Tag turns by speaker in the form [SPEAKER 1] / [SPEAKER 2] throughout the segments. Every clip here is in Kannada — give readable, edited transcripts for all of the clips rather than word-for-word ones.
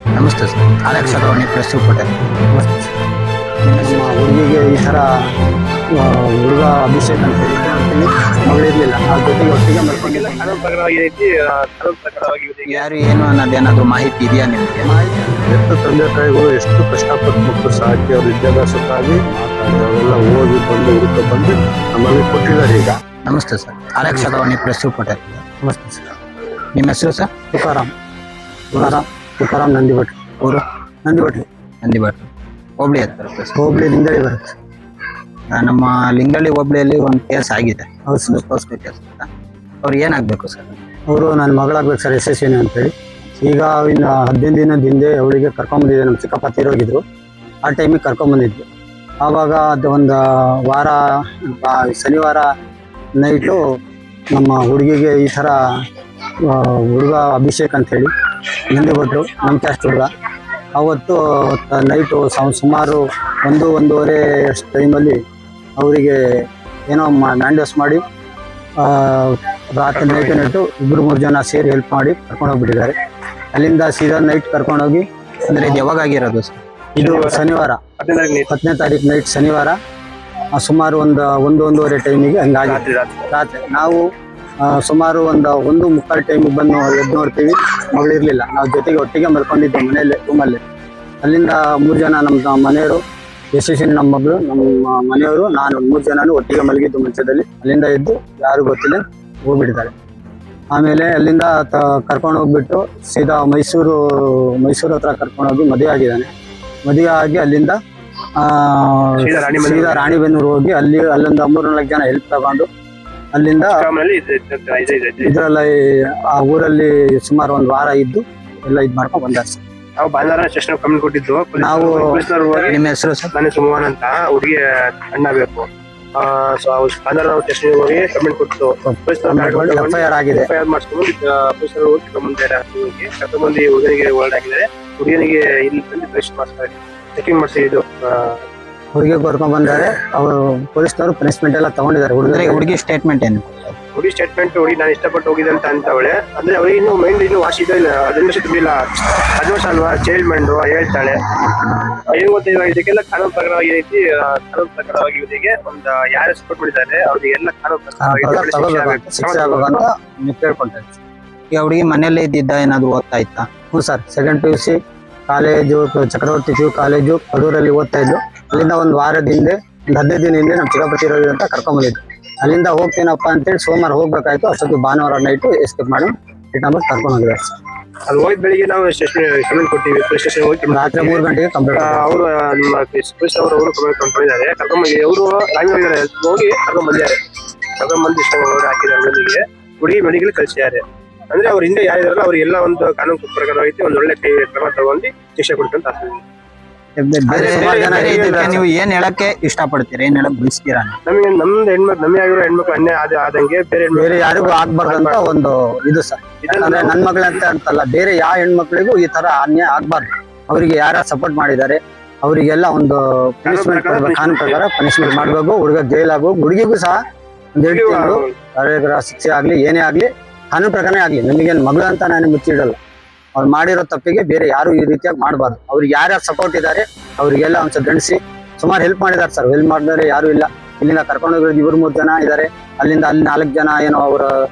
[SPEAKER 1] ನಮಸ್ತೆ ಸರ್, ಆರಕ್ಷಕವಾಣಿ ಪ್ರೆಸ್ ರಿಪೋರ್ಟರ್.
[SPEAKER 2] ನಮ್ಮ ಹುಡುಗಿಗೆ ಈ ಥರ ಹುಡುಗ ಅಭಿಷೇಕ್ ಅಂತ ಹೇಳ್ತೀನಿ ಅವಳಿರ್ಲಿಲ್ಲ, ಆ ಜೊತೆಗೆ ಒಟ್ಟಿಗೆ ಮಲ್ಕೊಂಡಿಲ್ಲ.
[SPEAKER 1] ಯಾರು ಏನು ಅನ್ನೋದೇನಾದ್ರು ಮಾಹಿತಿ ಇದೆಯಾ ನಿಮಗೆ?
[SPEAKER 3] ಎಷ್ಟು ತಂದೆ ತಾಯಿಗಳು ಎಷ್ಟು ಕಷ್ಟಪಟ್ಟು ಮಕ್ಕಳು ಸಾಕಿ ಅವ್ರ ವಿದ್ಯಾಭ್ಯಾಸಕ್ಕಾಗಿ ಮಾತಾಡಿ ಅವರೆಲ್ಲ ಓದಿ ಬಂದು ಹುಡುಕ ಬಂದು ನಮ್ಮಲ್ಲಿ ಕೊಟ್ಟಿದ್ದಾರೆ. ಈಗ
[SPEAKER 1] ನಮಸ್ತೆ ಸರ್, ಆರಕ್ಷಕವಾಣಿ ಪ್ರೆಸ್ ರಿಪೋರ್ಟರ್.
[SPEAKER 2] ನಮಸ್ತೆ ಸರ್.
[SPEAKER 1] ನಿಮ್ಮ ಹೆಸರು ಸರ್?
[SPEAKER 2] ತುಕಾರಾಮ್ ನಂದಿಭಟ್ರು.
[SPEAKER 1] ಊರು?
[SPEAKER 2] ನಂದಿಭಟ್ರು.
[SPEAKER 1] ನಂದಿಭಟ್ರು. ಹೋಬಳಿ ಹತ್ರ
[SPEAKER 2] ಹೋಬಳಿ ಲಿಂಗಳಿ ಬರುತ್ತೆ.
[SPEAKER 1] ನಮ್ಮ ಲಿಂಗಳ್ಳಿ ಹೋಬಳಿಯಲ್ಲಿ ಒಂದು ಕೇಸ್ ಆಗಿದೆ.
[SPEAKER 2] ಹೌದು ಸರ್.
[SPEAKER 1] ಪೋಸ್ಕೋ ಕೇಸ್ ಅಂತ. ಅವ್ರು ಏನಾಗಬೇಕು ಸರ್?
[SPEAKER 2] ಅವರು ನನ್ನ ಮಗಳಾಗ್ಬೇಕು ಸರ್, ಯಶಸ್ವಿನಿ ಅಂತೇಳಿ. ಈಗ ಇನ್ನು 15 ದಿನದ ಹಿಂದೆ ಅವಳಿಗೆ ಕರ್ಕೊಂಬಂದಿದ್ದೆ, ನಮ್ಮ ಚಿಕ್ಕಪ್ಪ ತೀರೋಗಿದ್ರು. ಆ ಟೈಮಿಗೆ ಕರ್ಕೊಂಬಂದಿದ್ವಿ. ಆವಾಗ ಅದು ಒಂದು ವಾರ ಶನಿವಾರ ನೈಟು ನಮ್ಮ ಹುಡುಗಿಗೆ ಈ ಥರ ಹುಡುಗ ಅಭಿಷೇಕ್ ಅಂಥೇಳಿ ನಂದಿಭಟ್ರು, ನಮ್ಮ ಕ್ಯಾಸ್ಟ್ ಹುಡುಗ. ಅವತ್ತು ನೈಟು ಸುಮಾರು 1-1:30 ಟೈಮಲ್ಲಿ ಅವರಿಗೆ ಏನೋ ಮ್ಯಾಂಡಸ್ ಮಾಡಿ ರಾತ್ರಿ ನೈಟು 2-3 ಜನ ಸೇರಿ ಹೆಲ್ಪ್ ಮಾಡಿ ಕರ್ಕೊಂಡೋಗ್ಬಿಟ್ಟಿದ್ದಾರೆ. ಅಲ್ಲಿಂದ ಸೀದಾ ನೈಟ್ ಕರ್ಕೊಂಡೋಗಿ,
[SPEAKER 1] ಅಂದ್ರೆ ಇದು ಯಾವಾಗ ಆಗಿರೋದು ಸರ್?
[SPEAKER 2] ಇದು ಶನಿವಾರ 10ನೇ ತಾರೀಕು ನೈಟ್ ಶನಿವಾರ ಸುಮಾರು 1-1:30 ಟೈಮಿಗೆ ಹಂಗಾಗಿ ರಾತ್ರಿ ನಾವು ಸುಮಾರು 1:45 ಟೈಮಿಗೆ ಬಂದು ಎದ್ದು ನೋಡ್ತೀವಿ, ಮಗಳಿರ್ಲಿಲ್ಲ. ನಾವು ಜೊತೆಗೆ ಒಟ್ಟಿಗೆ ಮಲ್ಕೊಂಡಿದ್ದೆ ಮನೆಯಲ್ಲಿ, ರೂಮಲ್ಲಿ. ಅಲ್ಲಿಂದ 3 ಜನ ನಮ್ಮ ಮನೆಯವರು, ಯಶಸ್ವಿನಿ ನಮ್ಮ ಮಗಳು, ನಮ್ಮ ಮನೆಯವರು, ನಾನು 3 ಜನನು ಒಟ್ಟಿಗೆ ಮಲಗಿದ್ದು ಮಂಚದಲ್ಲಿ. ಅಲ್ಲಿಂದ ಎದ್ದು ಯಾರು ಗೊತ್ತಿಲ್ಲ ಹೋಗ್ಬಿಟ್ಟಿದ್ದಾರೆ. ಆಮೇಲೆ ಅಲ್ಲಿಂದ ಕರ್ಕೊಂಡು ಹೋಗ್ಬಿಟ್ಟು ಸೀದಾ ಮೈಸೂರು ಹತ್ರ ಕರ್ಕೊಂಡೋಗಿ ಮದುವೆ ಆಗಿದ್ದಾನೆ. ಮದುವೆ ಆಗಿ ಅಲ್ಲಿಂದ ಸೀದಾ ರಾಣಿಬೆನ್ನೂರು ಹೋಗಿ ಅಲ್ಲಿಂದ 3-4 ಜನ ಹೆಲ್ಪ್ ತಗೊಂಡು ಅಲ್ಲಿಂದ ಇದರಲ್ಲಿ ಆ ಊರಲ್ಲಿ ಸುಮಾರು 1 ವಾರ ಇದ್ದು ಎಲ್ಲ ಇದ್ ಮಾಡ್ಕೊಂಡು ಬಂದಾರ ಸರ್.
[SPEAKER 4] ನಾವು ಭಾನುವಾರ ಸ್ಟೇಷನ್ ಕಂಪ್ಲೇಂಟ್ ಕೊಟ್ಟಿದ್ದು.
[SPEAKER 2] ನಾವು
[SPEAKER 1] ನಿಮ್ಮ ಹೆಸರು ಸರ್?
[SPEAKER 4] ನಾನು ಸುಮೋಹನ್ ಅಂತ, ಹುಡುಗಿ ಅಣ್ಣ ಬೇಕು. ಭಾನುವಾರ ನಾವು ಸ್ಟೇಷನ್ ಹೋಗಿ ಕಂಪ್ಲೇಂಟ್ ಕೊಟ್ಟು
[SPEAKER 2] FIR ಆಗಿದೆ.
[SPEAKER 4] FIR ಮಾಡಿಸ್ಕೊಂಡು ಪೊಲೀಸರು ಹೋಗಿ ಕರ್ಕೊಂಡ್ಬಂದು ಹುಡುಗನಿಗೆ ವರ್ಲ್ಡ್ ಆಗಿದ್ದಾರೆ. ಹುಡುಗನಿಗೆ ಇಲ್ಲಿ ತಂದು ಪರೀಕ್ಷೆ ಮಾಡಿಸ್ತಾರೆ, ಚೆಕಿಂಗ್ ಮಾಡಿಸಿ ಇದು
[SPEAKER 2] ಹುಡುಗಿ ಕರ್ಕೊಂಡ್ ಬಂದಾರೆ. ಅವರು ಪೊಲೀಸ್ನವರು ಪನಿಷ್ಮೆಂಟ್ ಎಲ್ಲ ತಗೊಂಡಿದ್ದಾರೆ.
[SPEAKER 1] ಹುಡುಗಿ ಸ್ಟೇಟ್ಮೆಂಟ್ ಏನು?
[SPEAKER 4] ಹುಡುಗಿ ಸ್ಟೇಟ್ಮೆಂಟ್, ಹುಡುಗಿ ನಾನು ಇಷ್ಟಪಟ್ಟು ಹೋಗಿದೆ ಅಂತ ಅವಳೆ. ಅಂದ್ರೆ ಅವ್ರಿಗೆ ಇನ್ನು ಮೈಂಡ್ ಇನ್ನು ವಾಶ್ ಇದೆ, 15 ವರ್ಷ ತುಂಬಿಲ್ಲ, 10 ವರ್ಷ ಅಲ್ವಾ, ಚೈಲ್ಡ್ ಮೈಂಡ್ ಹೇಳ್ತಾಳೆ. ಏನ್ ಗೊತ್ತಿಲ್ಲ, ಇದಕ್ಕೆಲ್ಲ ಕಾನೂನು ಪ್ರಕಾರವಾಗಿ ಏನೈತಿ, ಕಾನೂನು ಪ್ರಕಾರವಾಗಿ ಇವರಿಗೆ ಒಂದು ಯಾರು ಸಪೋರ್ಟ್ ಮಾಡಿದ್ದಾರೆ ಅವ್ರಿಗೆಲ್ಲ ಕಾನೂನು ಪ್ರಕಾರವಾಗಿ
[SPEAKER 2] ಶಿಕ್ಷೆ ಆಗೋಂತ ಕೇಳ್ಕೊಂತಾರೆ.
[SPEAKER 1] ಈಗ ಹುಡುಗಿ ಮನೆಯಲ್ಲೇ ಇದ್ದಿದ್ದ, ಏನಾದ್ರು ಓದ್ತಾ ಇತ್ತಾ?
[SPEAKER 2] ಹ್ಞೂ ಸರ್, 2nd PUC ಕಾಲೇಜು ಚಕ್ರವರ್ತಿ PU ಕಾಲೇಜು ಕಡೂರಲ್ಲಿ ಓದ್ತಾ ಇದ್ದು. ಅಲ್ಲಿಂದ 1 ವಾರದ ಹಿಂದೆ, 15 ದಿನ ಹಿಂದೆ ನಮ್ಮ ಚಿಕ್ಕಪ್ಪ ಇರೋದು ಅಂತ ಕರ್ಕೊಂಬಂದಿದ್ದು. ಅಲ್ಲಿಂದ ಹೋಗ್ತೀನಪ್ಪ ಅಂತೇಳಿ ಸೋಮವಾರ ಹೋಗ್ಬೇಕಾಯ್ತು. ಅಷ್ಟೊತ್ತು ಭಾನುವಾರ ನೈಟು ಎಸ್ಕೇಪ್ ಮಾಡಿ ನಂಬರ್ ಕರ್ಕೊಂಡು ಹೋಗಿದ್ದಾರೆ ಸರ್.
[SPEAKER 4] ಅಲ್ಲಿ ಹೋಗಿದ ಬೆಳಿಗ್ಗೆ ನಾವು ಸ್ಟೇಷನ್ ಕಂಪ್ಲೇಂಟ್ ಕೊಟ್ಟಿವಿ. ಪೊಲೀಸ್ ಸ್ಟೇಷನ್ ಹೋಗಿ
[SPEAKER 2] ರಾತ್ರಿ 3 ಗಂಟೆಗೆ ಕಂಪ್ಲೇಂಟ್.
[SPEAKER 4] ಅವರು ನಮ್ಮ ಪೊಲೀಸ್ ಅವರು ಕಂಪ್ಲೇಂಟ್ ಕೊಟ್ಟಿದ್ದಾರೆ. ಕರ್ಕೊಂಡ್ಬಂದಿ ಅವರು ರಾಮನಗರ ಹೋಗಿ ಕರ್ಕೊಂಡ್ಬಂದಿದ್ದಾರೆ. ಕರ್ಕೊಂಡ್ಬಂದು ಇಷ್ಟ ಹಾಕಿದ್ದಾರೆ. ಮನೆಗೆ ಹುಡುಗಿ ಮೆಡಿಕಲ್ ಕಳಿಸಿದ್ದಾರೆ. ಅಂದ್ರೆ ಅವ್ರ ಹಿಂದೆ ಯಾರಿದಾರಲ್ಲ ಅವ್ರಿಗೆಲ್ಲ ಒಂದು ಕಾನೂನು ಪ್ರಕಾರವಾಗಿ ಒಂದು ಒಳ್ಳೆ ಕ್ರಮ ತಗೊಂಡು ಶಿಕ್ಷೆ ಕೊಡ್ತಂತ ಆಗ್ತದೆ.
[SPEAKER 1] ನೀವು ಏನ್ ಹೇಳಕ್ಕೆ ಇಷ್ಟಪಡ್ತೀರಾ, ಏನ್ ಹೇಳಕ್ ಬಯಸ್ತೀರಾ?
[SPEAKER 4] ನಮಗೆ ನಮ್ದು ಹೆಣ್ಮಕ್ಳು, ನಮಗೆ ಆಗಿರೋ ಹೆಣ್ಮಕ್ಳು ಅನ್ಯಾಯ ಆದಂಗೆ ಬೇರೆ
[SPEAKER 2] ಯಾರಿಗೂ ಆಗ್ಬಾರ್ದಂತ ಒಂದು ಇದು ಸರ್. ಅಂದ್ರೆ ನನ್ನ ಮಗಳಂತ ಅಂತಲ್ಲ, ಬೇರೆ ಯಾವ ಹೆಣ್ಮಕ್ಳಿಗೂ ಈ ತರ ಅನ್ಯಾಯ ಆಗ್ಬಾರ್ದು. ಅವರಿಗೆ ಯಾರ ಸಪೋರ್ಟ್ ಮಾಡಿದ್ದಾರೆ ಅವರಿಗೆಲ್ಲ ಒಂದು ಪನಿಷ್ಮೆಂಟ್ ಕೊಡ್ಬೇಕು, ಕಾನೂನು ಪ್ರಕಾರ ಪನಿಷ್ಮೆಂಟ್ ಮಾಡ್ಬೇಕು. ಹುಡುಗ ಜೈಲ್ ಆಗು, ಹುಡುಗಿಗೂ ಸಹ 1.5 ತಿಂಗಳು ಕಾರಾಗೃಹ ಶಿಕ್ಷೆ ಆಗ್ಲಿ, ಏನೇ ಆಗ್ಲಿ ಕಾನೂನು ಪ್ರಕಾರನೇ ಆಗ್ಲಿ. ನಮಗೇನು ಮಗಳು ಅಂತ ನಾನು ಮುಚ್ಚಿಡಲ್ಲ. ಅವ್ರು ಮಾಡಿರೋ ತಪ್ಪಿಗೆ ಬೇರೆ ಯಾರು ಈ ರೀತಿಯಾಗಿ ಮಾಡಬಾರ್ದು. ಅವ್ರಿಗೆ ಯಾರ್ಯಾರು ಸಪೋರ್ಟ್ ಇದ್ದಾರೆ ಅವರಿಗೆಲ್ಲ ಒಂದ್ಸಲ ಗಣಿಸಿ ಸುಮಾರು ಹೆಲ್ಪ್ ಮಾಡಿದ್ದಾರೆ ಸರ್. ಹೆಲ್ಪ್ ಮಾಡಿದ್ರೆ ಯಾರು ಇಲ್ಲ. ಇಲ್ಲಿಂದ ಕರ್ಕೊಂಡು ಹೋಗಿರೋದು 2-3 ಜನ ಇದ್ದಾರೆ. ಅಲ್ಲಿಂದ ಅಲ್ಲಿ 4 ಜನ ಏನೋ ಅವರ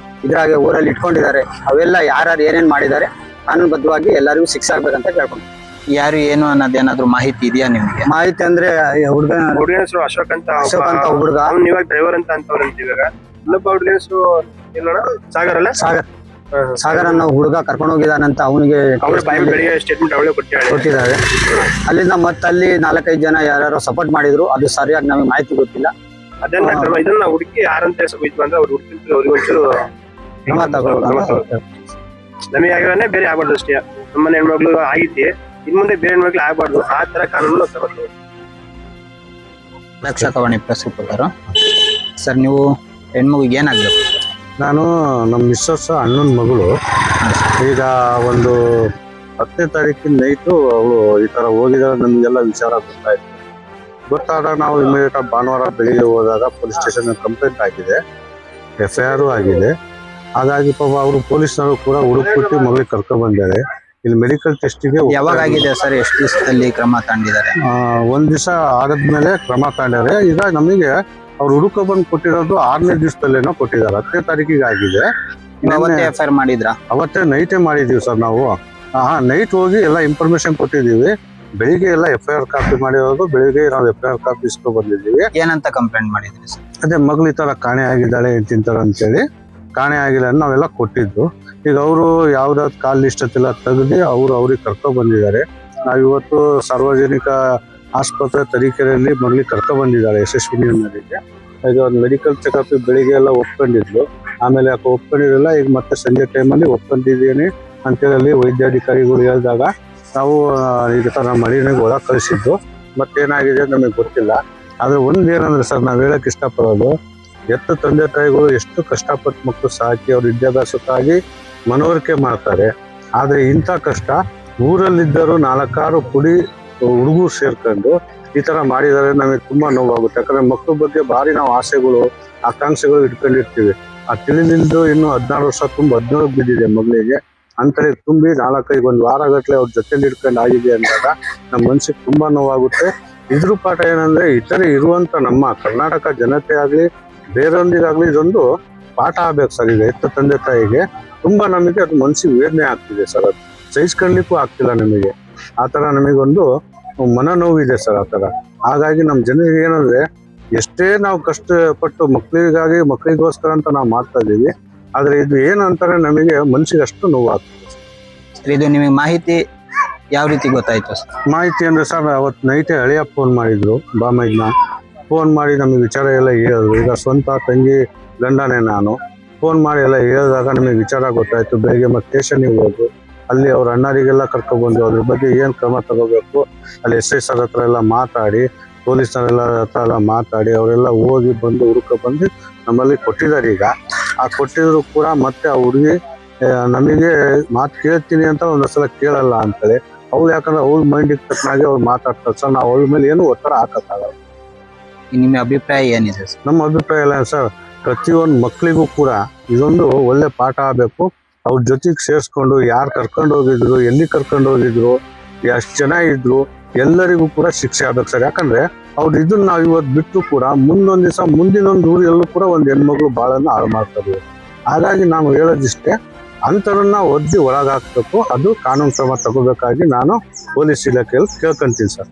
[SPEAKER 2] ಇದ್ರಾಗೆ ಊರಲ್ಲಿ ಇಟ್ಕೊಂಡಿದ್ದಾರೆ. ಅವೆಲ್ಲ ಯಾರ್ಯಾರು ಏನೇನ್ ಮಾಡಿದ್ದಾರೆ ಕಾನೂನುಬದ್ಧವಾಗಿ ಎಲ್ಲರಿಗೂ ಶಿಕ್ಷೆ ಆಗ್ಬೇಕಂತ ಕೇಳ್ಕೊಂಡು.
[SPEAKER 1] ಯಾರು ಏನು ಅನ್ನೋದೇನಾದ್ರು ಮಾಹಿತಿ ಇದೆಯಾ ನಿಮ್ಗೆ?
[SPEAKER 2] ಮಾಹಿತಿ ಅಂದ್ರೆ ಹುಡುಗನ
[SPEAKER 4] ಹೆಸರು ಅಶೋಕ್ ಅಂತ
[SPEAKER 2] ಹುಡುಗ,
[SPEAKER 4] ಅವ್ನು ಇವಾಗ ಡ್ರೈವರ್ ಅಂತ ಅಂತವ್ರಂತ. ಇವಾಗ ಇನ್ನೊಬ್ಬ ಹುಡುಗನ ಹೆಸರು ಸಾಗರ್ ಅಲ್ಲ,
[SPEAKER 2] ಸಾಗರ್ ಅನ್ನೋ ಹುಡುಗ ಕರ್ಕೊಂಡು ಹೋಗಿದಾನಂತ ಅವನಿಗೆ
[SPEAKER 4] ಸ್ಟೇಟ್ಮೆಂಟ್ ಅವಳೇ
[SPEAKER 2] ಕೊಟ್ಟಿದ್ದಾರೆ. ಅಲ್ಲಿಂದ ಮತ್ತೆ ಅಲ್ಲಿ 4-5 ಜನ ಯಾರು ಸಪೋರ್ಟ್ ಮಾಡಿದ್ರು. ಅದು ಸರಿಯಾಗಿ ನಮಗೆ ಮಾಹಿತಿ ಗೊತ್ತಿಲ್ಲ.
[SPEAKER 4] ಇದನ್ನ ಹುಡುಕಿ ಯಾರಂತ ಬಂದ್ರೆ ಅವ್ರು ಹುಡುಕಿದ್ರು ಅವ್ರಿಗೆ ಒಂಚೂರು ನಮಗೆ ಆಗಿರೋನೇ ಬೇರೆ ಆಗ್ಬಾರ್ದು ಅಷ್ಟೇ. ನಮ್ಮನೆ ಹೆಣ್ಮಕ್ಳು ಆಗಿದ್ದಿ, ಇನ್ ಮುಂದೆ ಬೇರೆ ಹೆಣ್ಮಕ್ಳು ಆಗ್ಬಾರ್ದು. ಆ ತರ ಕಾನೂನು ತಗೊಂಡು.
[SPEAKER 1] ರಕ್ಷಕವಾಣಿ ಪ್ರೆಸ್ ರಿಪೋರ್ಟರ್ ಸರ್, ನೀವು ಹೆಣ್ಮಗುಗೆ ಏನಾಗ್ಬೇಕು?
[SPEAKER 3] ನಾನು ನಮ್ಮ ಮಿಸ್ಸಸ್ ಅಣ್ಣನ ಮಗಳು. ಈಗ ಒಂದು 10ನೇ ತಾರೀಕಿನ ನೈಟು ಅವಳು ಈ ತರ ಹೋಗಿದ್ದಾರೆ. ನಮಗೆಲ್ಲ ವಿಚಾರ ಗೊತ್ತಾದಾಗ ನಾವು ಇಮಿಡಿಯೇಟ್ ಆಗಿ ಭಾನುವಾರ ಬೆಳಿಗ್ಗೆ ಹೋದಾಗ ಪೊಲೀಸ್ ಸ್ಟೇಷನ್ ಕಂಪ್ಲೇಂಟ್ ಆಗಿದೆ, FIR ಆಗಿದೆ. ಹಾಗಾಗಿ ಪಾಪ ಅವರು ಪೊಲೀಸ್ನವರು ಕೂಡ ಹುಡುಕ್ಬಿಟ್ಟು ಮಗಳಿಗೆ ಕರ್ಕೊಂಡ್ ಬಂದಿದ್ದಾರೆ. ಇಲ್ಲಿ ಮೆಡಿಕಲ್ ಟೆಸ್ಟಿಗೆ
[SPEAKER 1] ಯಾವಾಗ ಆಗಿದೆ ಸರ್? ಎಷ್ಟು ದಿವಸದಲ್ಲಿ ಕ್ರಮ ತಗೊಂಡಿದ್ದಾರೆ?
[SPEAKER 3] ಒಂದ್ ದಿವಸ ಆದ್ಮೇಲೆ ಕ್ರಮ ತಗೊಂಡಾರೆ. ಈಗ ನಮಗೆ ಅವ್ರು ಹುಡುಕ ಬಂದು ಕೊಟ್ಟಿರೋದು 6ನೇ ದಿವಸದಲ್ಲೇನೋ ಕೊಟ್ಟಿದ್ದಾರೆ. 10ನೇ ತಾರೀಕಿಗೆ ಆಗಿದೆ.
[SPEAKER 1] ಅವತ್ತೇ FIR ಮಾಡಿದ್ರಾ?
[SPEAKER 3] ಅವತ್ತೇ ನೈಟೇ ಮಾಡಿದೀವಿ ಸರ್ ನಾವು. ನೈಟ್ ಹೋಗಿ ಎಲ್ಲ ಇನ್ಫಾರ್ಮೇಶನ್ ಕೊಟ್ಟಿದ್ದೀವಿ. ಬೆಳಿಗ್ಗೆ ಎಲ್ಲ FIR ಕಾಪಿ ಮಾಡಿರೋದು. ಬೆಳಿಗ್ಗೆ ನಾವು FIR ಕಾಪಿ ಇಸ್ಕೊ ಬಂದಿದ್ದೀವಿ.
[SPEAKER 1] ಏನಂತ ಕಂಪ್ಲೇಂಟ್ ಮಾಡಿದ್ರಿ ಸರ್?
[SPEAKER 3] ಅದೇ ಮಗಳು ಈ ತರ ಕಾಣೆ ಆಗಿದ್ದಾಳೆ ತಿಂತಾರ ಅಂತೇಳಿ ಕಾಣೆ ಆಗಿಲ್ಲ ನಾವೆಲ್ಲ ಕೊಟ್ಟಿದ್ದು. ಈಗ ಅವರು ಯಾವ್ದಾದ್ರು ಕಾಲ್ ಲಿಸ್ಟ್ ಎಲ್ಲ ತೆಗೆದು ಅವ್ರಿಗೆ ಕರ್ಕೊಂಡ್ ಬಂದಿದ್ದಾರೆ. ನಾವಿವತ್ತು ಸಾರ್ವಜನಿಕ ಆಸ್ಪತ್ರೆ ತರೀಕೆರೆಯಲ್ಲಿ ಮಗಳಿಗೆ ಕರ್ಕೊಂಡ್ ಬಂದಿದ್ದಾರೆ ಯಶಸ್ವಿನಿ ಅನ್ನೋರಿಗೆ. ಈಗ ಒಂದು ಮೆಡಿಕಲ್ ಚೆಕಪ್ ಬೆಳಿಗ್ಗೆ ಎಲ್ಲ ಒಪ್ಕೊಂಡಿದ್ಲು. ಆಮೇಲೆ ಯಾಕೆ ಒಪ್ಕೊಂಡಿರಲಿಲ್ಲ. ಈಗ ಮತ್ತೆ ಸಂಜೆ ಟೈಮಲ್ಲಿ ಒಪ್ಕೊಂಡಿದ್ದೀನಿ ಅಂತೇಳಿ ವೈದ್ಯಾಧಿಕಾರಿಗಳು ಹೇಳಿದಾಗ ನಾವು ಈ ತರ ಮಡಿನಾಗ ಒಳಗೆ ಕಳಿಸಿದ್ದು. ಮತ್ತೇನಾಗಿದೆ ನಮಗೆ ಗೊತ್ತಿಲ್ಲ. ಆದ್ರೆ ಒಂದೇನಂದ್ರೆ ಸರ್, ನಾವ್ ಹೇಳಕ್ ಇಷ್ಟಪಡೋದು, ಎತ್ತು ತಂದೆ ತಾಯಿಗಳು ಎಷ್ಟು ಕಷ್ಟಪಟ್ಟು ಮಕ್ಕಳು ಸಾಕಿ ಅವ್ರ ವಿದ್ಯಾಭ್ಯಾಸಕ್ಕಾಗಿ ಮನವರಿಕೆ ಮಾಡ್ತಾರೆ. ಆದ್ರೆ ಇಂಥ ಕಷ್ಟ ಊರಲ್ಲಿದ್ದರು 4-6 ಪುಡಿ ಹುಡುಗರು ಸೇರ್ಕೊಂಡು ಈ ತರ ಮಾಡಿದರೆ ನಮಗೆ ತುಂಬಾ ನೋವಾಗುತ್ತೆ. ಯಾಕಂದ್ರೆ ಮಕ್ಕಳ ಬಗ್ಗೆ ಭಾರಿ ನಾವು ಆಸೆಗಳು ಆಕಾಂಕ್ಷೆಗಳು ಇಟ್ಕೊಂಡಿರ್ತೀವಿ. ಆ ತಿಳಿಲಿಂದು ಇನ್ನು 16 ವರ್ಷ ತುಂಬ 17 ಬಿದ್ದಿದೆ ಮಗಳಿಗೆ. ಅಂತೇಳಿ ತುಂಬಿ 4-5 ಒಂದು ವಾರ ಗಟ್ಲೆ ಅವ್ರ ಜೊತೆಲಿ ಇಟ್ಕೊಂಡು ಆಗಿದೆ ಅಂದಾಗ ನಮ್ಮ ಮನ್ಸಿಗೆ ತುಂಬಾ ನೋವಾಗುತ್ತೆ. ಇದ್ರ ಪಾಠ ಏನಂದ್ರೆ ಇತರೆ ಇರುವಂತ ನಮ್ಮ ಕರ್ನಾಟಕ ಜನತೆ ಆಗ್ಲಿ ಬೇರೊಂದಿಗಾಗ್ಲಿ ಇದೊಂದು ಪಾಠ ಆಗ್ಬೇಕು ಸರ್. ಈಗ ಎತ್ತ ತಂದೆ ತಾಯಿಗೆ ತುಂಬಾ ನಮಗೆ ಅದು ಮನ್ಸಿಗೆ ವೇದನೆ ಆಗ್ತಿದೆ ಸರ್. ಅದು ಸಹಿಸ್ಕೊಳ್ಲಿಕ್ಕೂ ಆಗ್ತಿಲ್ಲ ನಮಗೆ. ಆತರ ನಮಗೊಂದು ಮನನೋವಿದೆ ಸರ್ ಆತರ. ಹಾಗಾಗಿ ನಮ್ಮ ಜನರಿಗೆ ಏನಂದ್ರೆ ಎಷ್ಟೇ ನಾವು ಕಷ್ಟಪಟ್ಟು ಮಕ್ಕಳಿಗೋಸ್ಕರ ಅಂತ ನಾವು ಮಾಡ್ತಾ ಇದೀವಿ. ಆದ್ರೆ ಇದು ಏನಂತಾರೆ ನಮಗೆ ಮನ್ಸಿಗೆ ಅಷ್ಟು ನೋವಾಗ್ತದೆ
[SPEAKER 1] ಸರ್. ಇದು ನಿಮಗೆ ಮಾಹಿತಿ ಯಾವ ರೀತಿ ಗೊತ್ತಾಯ್ತು ಸರ್?
[SPEAKER 3] ಮಾಹಿತಿ ಅಂದ್ರೆ ಸರ್, ಅವತ್ತು ನೈಟೇ ಹಳೆಯ ಫೋನ್ ಮಾಡಿದ್ರು. ಬಾಮೈದ್ನ ಫೋನ್ ಮಾಡಿ ನಮಗೆ ವಿಚಾರ ಎಲ್ಲ ಹೇಳಿದ್ರು. ಈಗ ಸ್ವಂತ ತಂಗಿ ಗಂಡನೇ ನಾನು. ಫೋನ್ ಮಾಡಿ ಎಲ್ಲ ಹೇಳಿದಾಗ ನಮಗೆ ವಿಚಾರ ಗೊತ್ತಾಯ್ತು. ಬೆಳಿಗ್ಗೆ ಮತ್ತೆ ಸ್ಟೇಷನ್ಗೆ ಹೋದ್ರು. ಅಲ್ಲಿ ಅವ್ರ ಅಣ್ಣರಿಗೆಲ್ಲ ಕರ್ಕೊಬಂದು ಅದ್ರ ಬಗ್ಗೆ ಏನ್ ಕ್ರಮ ತಗೋಬೇಕು ಅಲ್ಲಿ SI ಸರ್ ಹತ್ರ ಎಲ್ಲ ಮಾತಾಡಿ, ಪೊಲೀಸರೆಲ್ಲ ಹತ್ರ ಎಲ್ಲ ಮಾತಾಡಿ ಅವರೆಲ್ಲ ಹೋಗಿ ಬಂದು ಹುಡುಕ ಬಂದು ನಮ್ಮಲ್ಲಿ ಕೊಟ್ಟಿದ್ದಾರೆ. ಈಗ ಆ ಕೊಟ್ಟಿದ್ರು ಕೂಡ ಮತ್ತೆ ಆ ಹುಡುಗಿ ನಮಗೆ ಮಾತು ಕೇಳ್ತೀನಿ ಅಂತ ಒಂದೊಂದ್ಸಲ ಕೇಳಲ್ಲ ಅಂತೇಳಿ ಅವ್ಳು, ಯಾಕಂದ್ರೆ ಅವ್ಳ ಮೈಂಡಿಗೆ ತಕ್ಕನಾಗೆ ಅವ್ರು ಮಾತಾಡ್ತಾರೆ ಸರ್. ನಾವು ಅವ್ಳ ಮೇಲೆ ಏನು ಒತ್ತಡ ಹಾಕಕ್ಕಾಗಲ್ಲ.
[SPEAKER 1] ನಿಮ್ಮ ಅಭಿಪ್ರಾಯ ಏನಿದೆ ಸರ್?
[SPEAKER 3] ನಮ್ಮ ಅಭಿಪ್ರಾಯ ಎಲ್ಲ ಸರ್, ಪ್ರತಿಯೊಂದು ಮಕ್ಕಳಿಗೂ ಕೂಡ ಇದೊಂದು ಒಳ್ಳೆ ಪಾಠ ಆಗಬೇಕು. ಅವ್ರ ಜೊತೆಗೆ ಸೇರಿಸ್ಕೊಂಡು ಯಾರು ಕರ್ಕೊಂಡು ಹೋಗಿದ್ರು, ಎಲ್ಲಿ ಕರ್ಕೊಂಡು ಹೋಗಿದ್ರು, ಎಷ್ಟು ಜನ ಇದ್ರು, ಎಲ್ಲರಿಗೂ ಕೂಡ ಶಿಕ್ಷೆ ಆಗ್ಬೇಕು ಸರ್. ಯಾಕಂದ್ರೆ ಅವ್ರು ಇದನ್ನ ನಾವು ಇವತ್ತು ಬಿಟ್ಟು ಕೂಡ ಮುಂದೊಂದ್ ದಿವಸ ಮುಂದಿನೊಂದು ಊರಲ್ಲೂ ಕೂಡ ಒಂದು ಹೆಣ್ಮಗಳು ಬಾಳನ್ನ ಹಾಳು ಮಾಡ್ತಾರೆ. ಹಾಗಾಗಿ ನಾನು ಹೇಳೋದಿಷ್ಟೇ, ಅಂತರನ್ನ ಒದ್ದಿ ಒಳಗಾಕ್ಬೇಕು. ಅದು ಕಾನೂನು ಕ್ರಮ ತಗೋಬೇಕಾಗಿ ನಾನು ಪೊಲೀಸ್ ಇಲಾಖೆಯಲ್ಲಿ ಕೇಳ್ಕೊಂತೀನಿ ಸರ್.